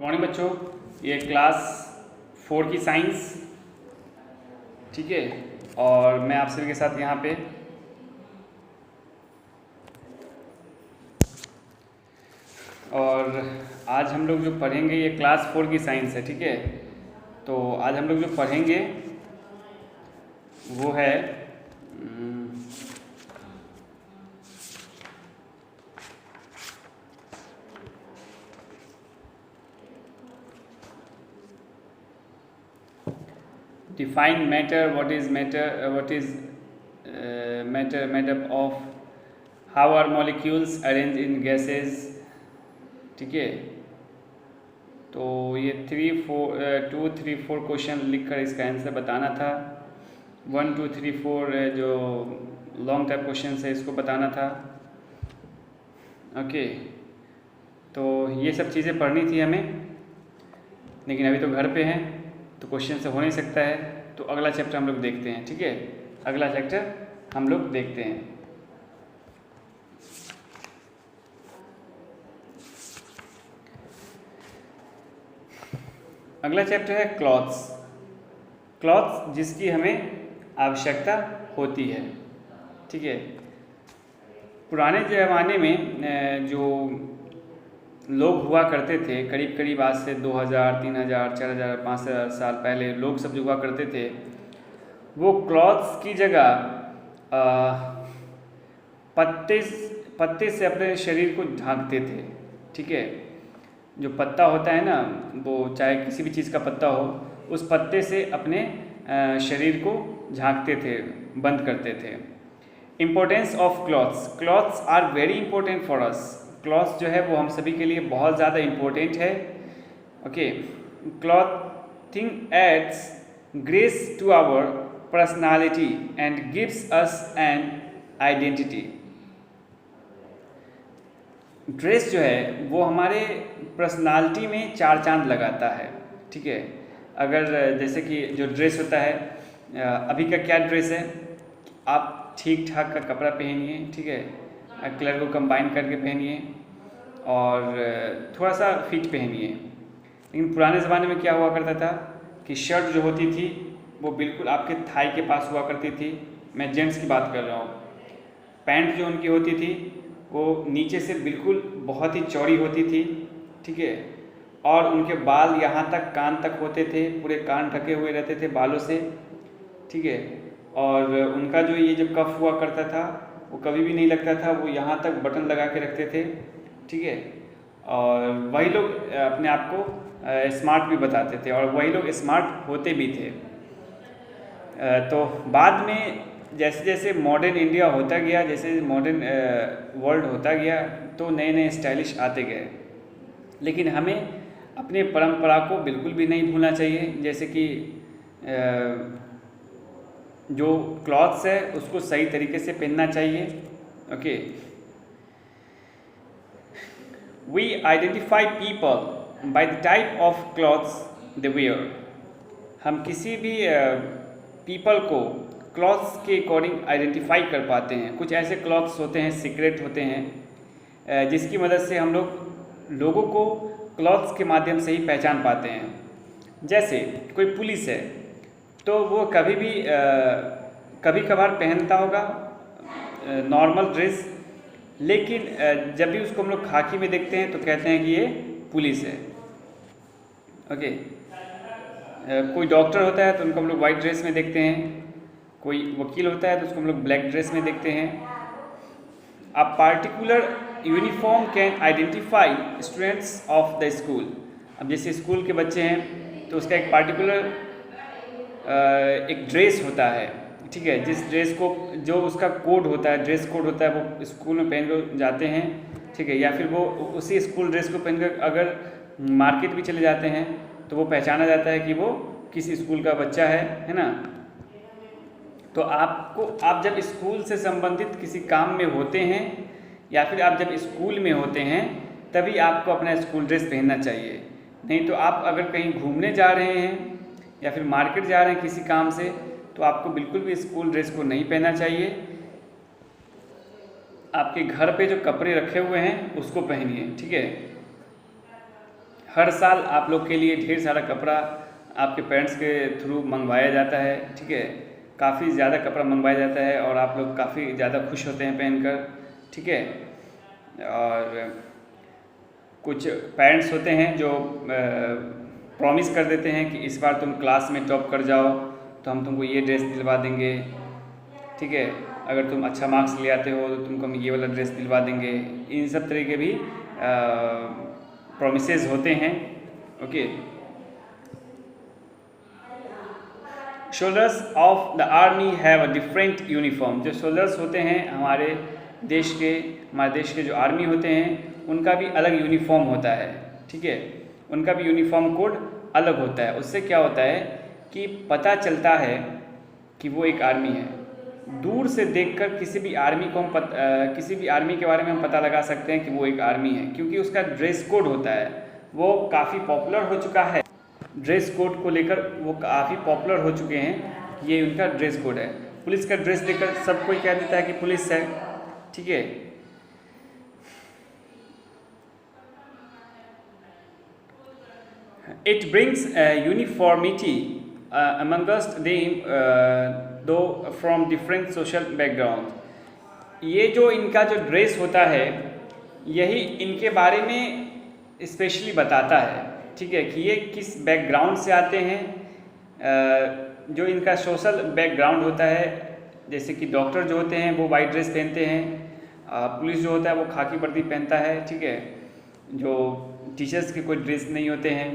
Morning बच्चों, ये class 4 की साइंस, ठीक है। और मैं आप सभी के साथ यहाँ पे और आज हम लोग जो पढ़ेंगे ये क्लास 4 की साइंस है, ठीक है। तो आज हम लोग जो पढ़ेंगे वो है define matter, what is matter, matter made up of, how are molecules arranged in gases, ठीक है। तो ये 2, 3, 4 क्वेश्चन लिखकर इसका आंसर बताना था। 1, 2, 3, 4 जो लॉन्ग टाइप क्वेश्चन है इसको बताना था। ओके, तो ये सब चीज़ें पढ़नी थी हमें, लेकिन अभी तो घर पे हैं तो क्वेश्चन से हो नहीं सकता है। तो अगला चैप्टर हम लोग देखते हैं, ठीक है। अगला चैप्टर हम लोग देखते हैं। अगला चैप्टर है क्लॉथ्स जिसकी हमें आवश्यकता होती है, ठीक है। पुराने ज़माने में जो लोग हुआ करते थे, करीब करीब आज से 2000, 3000, 4000, 5000 साल पहले लोग सब जो हुआ करते थे वो क्लॉथ्स की जगह पत्ते से अपने शरीर को ढांकते थे, ठीक है। जो पत्ता होता है ना, वो चाहे किसी भी चीज़ का पत्ता हो, उस पत्ते से अपने शरीर को झांकते थे, बंद करते थे। Importance of clothes are very important for us. Clothes जो है वो हम सभी के लिए बहुत ज़्यादा इम्पोर्टेंट है, okay. Clothing adds grace to our personality and gives us an identity. Dress जो है वो हमारे पर्सनालिटी में चार चांद लगाता है, ठीक है। अगर जैसे कि जो ड्रेस होता है, अभी का क्या ड्रेस है, आप ठीक ठाक का कपड़ा पहनिए, ठीक है, कलर को कंबाइन करके पहनिए और थोड़ा सा फिट पहनिए। लेकिन पुराने ज़माने में क्या हुआ करता था कि शर्ट जो होती थी वो बिल्कुल आपके थाई के पास हुआ करती थी। मैं जेंट्स की बात कर रहा हूँ। पैंट जो उनकी होती थी वो नीचे से बिल्कुल बहुत ही चौड़ी होती थी, ठीक है। और उनके बाल यहाँ तक कान तक होते थे, पूरे कान ढके हुए रहते थे बालों से, ठीक है। और उनका जो ये जब कफ हुआ करता था वो कभी भी नहीं लगता था, वो यहाँ तक बटन लगा के रखते थे, ठीक है। और वही लोग अपने आप को स्मार्ट भी बताते थे और वही लोग स्मार्ट होते भी थे। तो बाद में जैसे जैसे मॉडर्न इंडिया होता गया, जैसे मॉडर्न वर्ल्ड होता गया, तो नए नए स्टाइलिश आते गए। लेकिन हमें अपने परंपरा को बिल्कुल भी नहीं भूलना चाहिए। जैसे कि जो क्लॉथ्स है उसको सही तरीके से पहनना चाहिए, okay. We identify people by the type of clothes they wear. हम किसी भी पीपल को क्लॉथ्स के अकॉर्डिंग आइडेंटिफाई कर पाते हैं। कुछ ऐसे क्लॉथ्स होते हैं, सीक्रेट होते हैं, जिसकी मदद से हम लोगों को क्लॉथ्स के माध्यम से ही पहचान पाते हैं। जैसे कोई पुलिस है तो वो कभी कभार पहनता होगा नॉर्मल ड्रेस, लेकिन जब भी उसको हम लोग खाकी में देखते हैं तो कहते हैं कि ये पुलिस है, ओके। कोई डॉक्टर होता है तो उनको हम लोग वाइट ड्रेस में देखते हैं, कोई वकील होता है तो उसको हम लोग ब्लैक ड्रेस में देखते हैं। A particular uniform can identify students of the school. अब जैसे स्कूल के बच्चे हैं तो उसका एक पार्टिकुलर एक ड्रेस होता है, ठीक है। जिस ड्रेस को जो उसका कोड होता है, ड्रेस कोड होता है, वो स्कूल में पहन कर जाते हैं, ठीक है। या फिर वो उसी स्कूल ड्रेस को पहनकर अगर मार्केट भी चले जाते हैं तो वो पहचाना जाता है कि वो किस स्कूल का बच्चा है ना। तो आप जब स्कूल से संबंधित किसी काम में होते हैं या फिर आप जब स्कूल में होते हैं तभी आपको अपना स्कूल ड्रेस पहनना चाहिए। नहीं तो आप अगर कहीं घूमने जा रहे हैं या फिर मार्केट जा रहे हैं किसी काम से, तो आपको बिल्कुल भी स्कूल ड्रेस को नहीं पहनना चाहिए। आपके घर पे जो कपड़े रखे हुए हैं उसको पहनिए, ठीक है। हर साल आप लोग के लिए ढेर सारा कपड़ा आपके पेरेंट्स के थ्रू मंगवाया जाता है, ठीक है। काफ़ी ज़्यादा कपड़ा मंगवाया जाता है और आप लोग काफ़ी ज़्यादा खुश होते हैं पहनकर, ठीक है। और कुछ पेरेंट्स होते हैं जो प्रॉमिस कर देते हैं कि इस बार तुम क्लास में टॉप कर जाओ तो हम तुमको ये ड्रेस दिलवा देंगे, ठीक है। अगर तुम अच्छा मार्क्स ले आते हो तो तुमको हम ये वाला ड्रेस दिलवा देंगे। इन सब तरह के भी प्रॉमिसेस होते हैं, okay. Shoulders of the army have a different uniform. जो शोल्डर्स होते हैं हमारे देश के जो आर्मी होते हैं उनका भी अलग यूनिफॉर्म होता है, ठीक है। उनका भी यूनिफॉर्म कोड अलग होता है। उससे क्या होता है कि पता चलता है कि वो एक आर्मी है। दूर से देखकर किसी भी आर्मी के बारे में हम पता लगा सकते हैं कि वो एक आर्मी है, क्योंकि उसका ड्रेस कोड होता है। वो काफ़ी पॉपुलर हो चुका है, ड्रेस कोड को लेकर वो काफ़ी पॉपुलर हो चुके हैं। ये उनका ड्रेस कोड है। पुलिस का ड्रेस देखकर सब कोई कह देता है कि पुलिस है, ठीक है। It brings uniformity amongst them दो फ्रॉम डिफरेंट सोशल बैकग्राउंड। ये जो इनका जो ड्रेस होता है यही इनके बारे में स्पेशली बताता है, ठीक है, कि ये किस बैकग्राउंड से आते हैं। जो इनका सोशल बैकग्राउंड होता है, जैसे कि डॉक्टर जो होते हैं वो वाइट ड्रेस पहनते हैं, पुलिस जो होता है वो खाकी वर्दी पहनता है, ठीक है। जो टीचर्स के कोई ड्रेस नहीं होते हैं,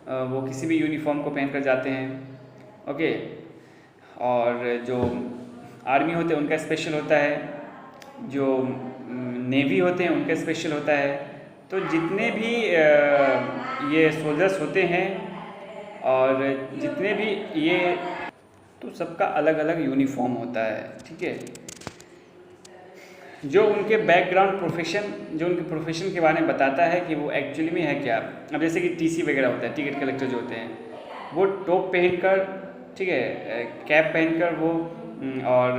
वो किसी भी यूनिफॉर्म को पहनकर जाते हैं, ओके। और जो आर्मी होते हैं उनका स्पेशल होता है, जो नेवी होते हैं उनका स्पेशल होता है। तो जितने भी ये सोल्जर्स होते हैं और जितने भी ये, तो सबका अलग अलग यूनिफॉर्म होता है, ठीक है। जो उनके बैकग्राउंड जो उनके प्रोफेशन के बारे में बताता है कि वो एक्चुअली में है क्या। अब जैसे कि टीसी वगैरह होता है, टिकट कलेक्टर जो होते हैं, वो टॉप पहनकर, ठीक है, कैप पहनकर वो और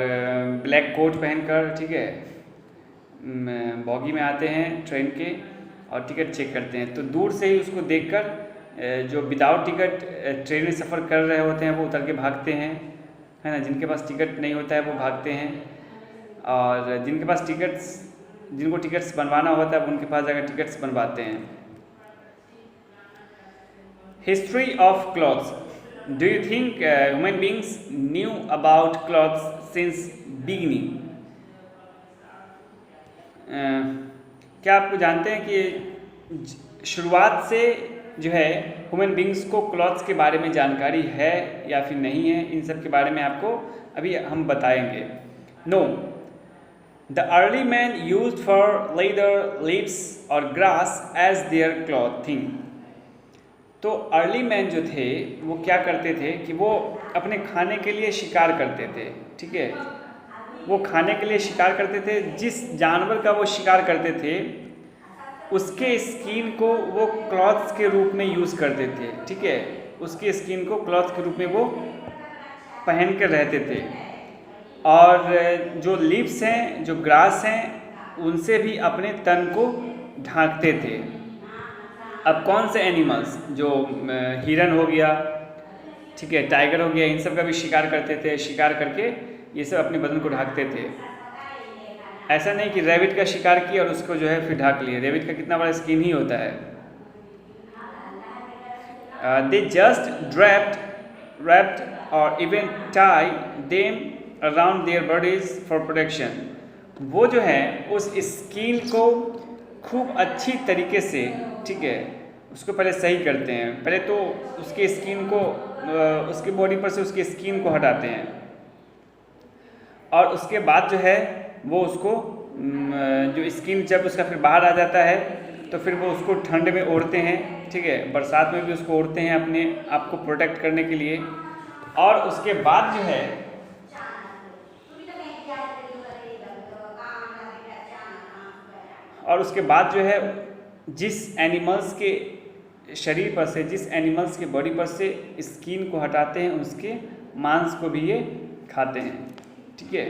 ब्लैक कोट पहनकर, ठीक है, बॉगी में आते हैं ट्रेन के और टिकट चेक करते हैं। तो दूर से ही उसको देखकर जो विदाउट टिकट ट्रेन में सफ़र कर रहे होते हैं वो उतर के भागते हैं, है ना। जिनके पास टिकट नहीं होता है वो भागते हैं, और जिनको टिकट्स बनवाना होता है उनके पास जाकर टिकट्स बनवाते हैं। History of clothes. Do you think human beings knew about clothes since beginning? क्या आपको जानते हैं कि शुरुआत से जो है ह्यूमन बींग्स को क्लॉथ्स के बारे में जानकारी है या फिर नहीं है? इन सब के बारे में आपको अभी हम बताएंगे। No, the early man used for leather, leaves और ग्रास एज देयर क्लॉथिंग। तो अर्ली मैन जो थे वो क्या करते थे कि वो अपने खाने के लिए शिकार करते थे, ठीक है। वो खाने के लिए शिकार करते थे। जिस जानवर का वो शिकार करते थे उसके स्किन को वो क्लॉथ्स के रूप में यूज़ करते थे, ठीक है। उसके स्किन को क्लॉथ के रूप में वो पहन कर रहते थे। और जो लीव्स हैं, जो ग्रास हैं, उनसे भी अपने तन को ढांकते थे। अब कौन से एनिमल्स, जो हिरन हो गया, ठीक है, टाइगर हो गया, इन सब का भी शिकार करते थे। शिकार करके ये सब अपने बदन को ढांकते थे। ऐसा नहीं कि रैबिट का शिकार किया और उसको जो है फिर ढाक लिए। रैबिट का कितना बड़ा स्किन ही होता है। They just wrapped or even tie them around their bodies for protection। वो जो है उस स्किन को खूब अच्छी तरीके से, ठीक है, उसको पहले सही करते हैं। पहले तो उसके स्किन को, उसके बॉडी पर से उसके स्किन को हटाते हैं, और उसके बाद जो है वो उसको जो स्किन जब उसका फिर बाहर आ जाता है तो फिर वो उसको ठंड में ओढ़ते हैं, ठीक है। बरसात में भी उसको ओढ़ते हैं अपने आप को प्रोटेक्ट करने के लिए। और उसके बाद जो है जिस एनिमल्स के शरीर पर से, जिस एनिमल्स के बॉडी पर से स्किन को हटाते हैं उसके मांस को भी ये खाते हैं, ठीक है।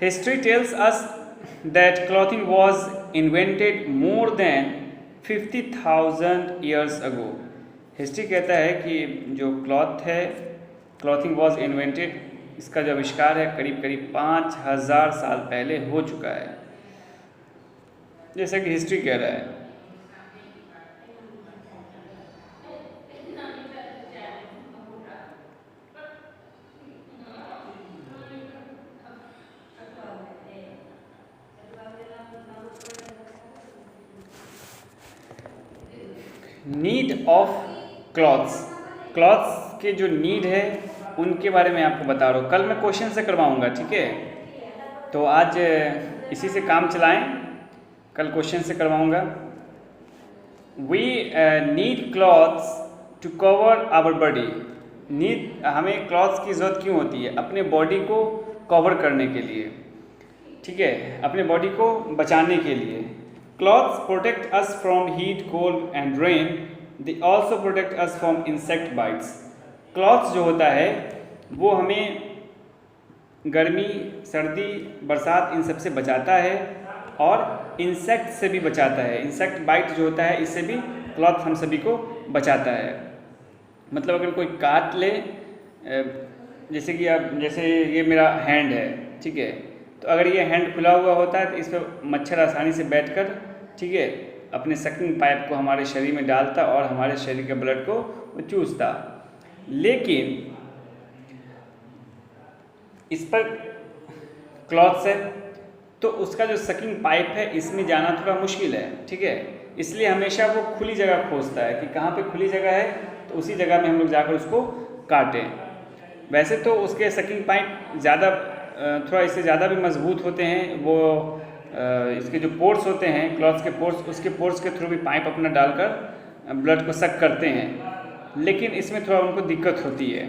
History tells us that clothing was invented more than 50,000 years ago. History कहता है कि जो क्लॉथिंग वॉज इन्वेंटेड, इसका जो आविष्कार है करीब करीब 5,000 साल पहले हो चुका है, जैसा कि हिस्ट्री कह रहा है। नीड ऑफ क्लॉथ्स के जो नीड है उनके बारे में आपको बता रहा हूँ। कल मैं क्वेश्चन से करवाऊँगा, ठीक है, तो आज इसी से काम चलाएं, कल क्वेश्चन से करवाऊँगा। We need clothes to cover our body. हमें क्लॉथ्स की ज़रूरत क्यों होती है? अपने बॉडी को कवर करने के लिए, ठीक है, अपने बॉडी को बचाने के लिए। Clothes protect us from heat, cold and rain. They also protect us from insect bytes. Clothes जो होता है वो हमें गर्मी, सर्दी, बरसात इन सब से बचाता है और इंसेक्ट से भी बचाता है। इंसेक्ट बाइट जो होता है इससे भी क्लॉथ हम सभी को बचाता है। मतलब अगर कोई काट ले, जैसे कि जैसे ये मेरा हैंड है, ठीक है, तो अगर ये हैंड खुला हुआ होता है तो इस पर मच्छर आसानी से बैठकर, ठीक है, अपने सकिंग पाइप को हमारे शरीर में डालता और हमारे शरीर के ब्लड को चूसता। लेकिन इस पर क्लॉथ्स है तो उसका जो सकिंग पाइप है इसमें जाना थोड़ा मुश्किल है, ठीक है, इसलिए हमेशा वो खुली जगह खोजता है कि कहाँ पे खुली जगह है तो उसी जगह में हम लोग जाकर उसको काटें। वैसे तो उसके सकिंग पाइप ज़्यादा थोड़ा इससे ज़्यादा भी मजबूत होते हैं। वो इसके जो पोर्स होते हैं, क्लॉथ्स के पोर्स, उसके पोर्स के थ्रू भी पाइप अपना डालकर ब्लड को सक करते हैं, लेकिन इसमें थोड़ा उनको दिक्कत होती है।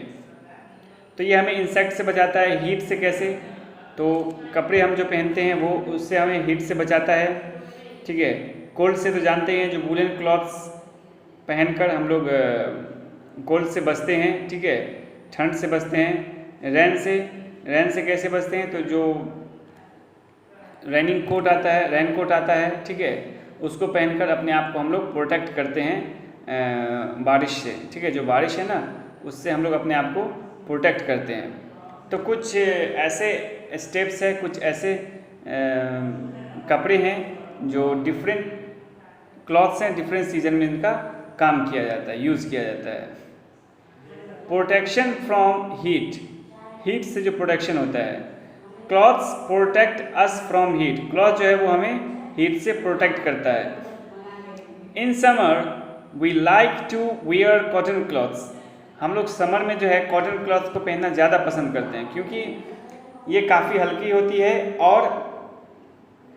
तो ये हमें इंसेक्ट से बचाता है। हीट से कैसे? तो कपड़े हम जो पहनते हैं वो उससे हमें हीट से बचाता है, ठीक है। कोल्ड से तो जानते हैं, जो वूलन क्लॉथ्स पहनकर हम लोग कोल्ड से बचते हैं, ठीक है, ठंड से बचते हैं। रैन से कैसे बचते हैं? तो जो रेन कोट आता है, ठीक है, उसको पहनकर अपने आप को हम लोग प्रोटेक्ट करते हैं बारिश से, ठीक है, जो बारिश है ना उससे हम लोग अपने आप को प्रोटेक्ट करते हैं। तो कुछ ऐसे स्टेप्स हैं, कुछ ऐसे कपड़े हैं जो डिफरेंट क्लॉथ्स हैं, डिफरेंट सीजन में इनका काम किया जाता है, यूज़ किया जाता है। प्रोटेक्शन फ्रॉम हीट से जो प्रोटेक्शन होता है, clothes protect us from heat. Cloth जो है वो हमें हीट से प्रोटेक्ट करता है। In summer we like to wear cotton clothes. हम लोग समर में जो है कॉटन क्लॉथ को पहनना ज़्यादा पसंद करते हैं क्योंकि ये काफ़ी हल्की होती है और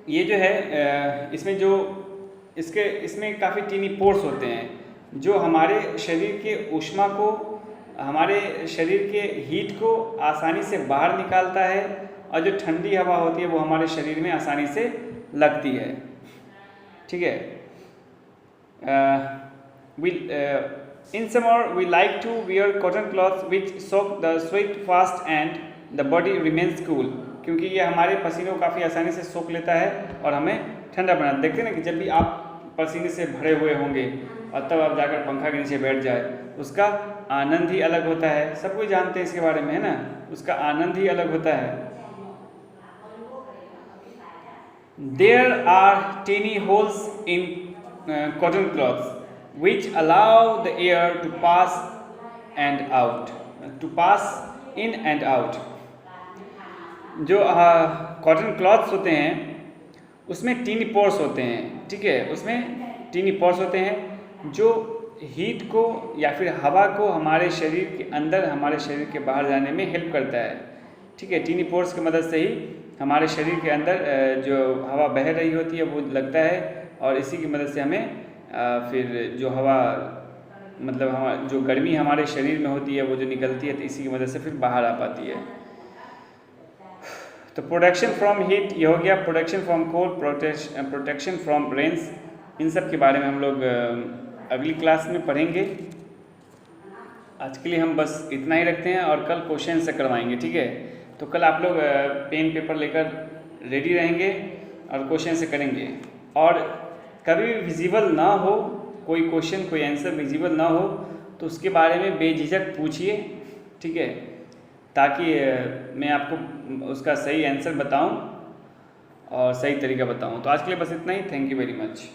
ये जो है इसमें काफ़ी टीनी पोर्स होते हैं जो हमारे शरीर के ऊष्मा को, हमारे शरीर के हीट को आसानी से बाहर निकालता है और जो ठंडी हवा होती है वो हमारे शरीर में आसानी से लगती है, ठीक है। In summer we like to wear cotton cloths which soak the sweat fast and the body remains cool, क्योंकि ये हमारे पसीने को काफ़ी आसानी से सोख लेता है और हमें ठंडा बनाता है। देखते हैं ना कि जब भी आप पसीने से भरे हुए होंगे और तब आप जाकर पंखा के नीचे बैठ जाए, उसका आनंद ही अलग होता है। सब कोई जानते हैं इसके बारे में, है ना, उसका आनंद ही अलग होता है। There are tiny holes in cotton cloths which allow the air to pass in and out. जो कॉटन क्लॉथ्स होते हैं उसमें टीनी पोर्स होते हैं, ठीक है, उसमें टीनी पोर्स होते हैं जो हीट को या फिर हवा को हमारे शरीर के अंदर, हमारे शरीर के बाहर जाने में हेल्प करता है, ठीक है। टीनी पोर्स की मदद से ही हमारे शरीर के अंदर जो हवा बह रही होती है वो लगता है और इसी की मदद से हमें फिर जो हवा, मतलब जो गर्मी हमारे शरीर में होती है वो जो निकलती है तो इसी की मदद से फिर बाहर आ पाती है। तो प्रोटेक्शन फ्रॉम हीट ये हो गया, protection from cold, protection from rains, इन सब के बारे में हम लोग अगली क्लास में पढ़ेंगे। आज के लिए हम बस इतना ही रखते हैं और कल क्वेश्चन से करवाएंगे, ठीक है। तो कल आप लोग पेन पेपर लेकर रेडी रहेंगे और क्वेश्चन से करेंगे। और कभी भी विजिबल ना हो, कोई क्वेश्चन कोई आंसर विजिबल ना हो तो उसके बारे में बेझिझक पूछिए, ठीक है, ताकि मैं आपको उसका सही आंसर बताऊं और सही तरीका बताऊं। तो आज के लिए बस इतना ही। Thank you very much.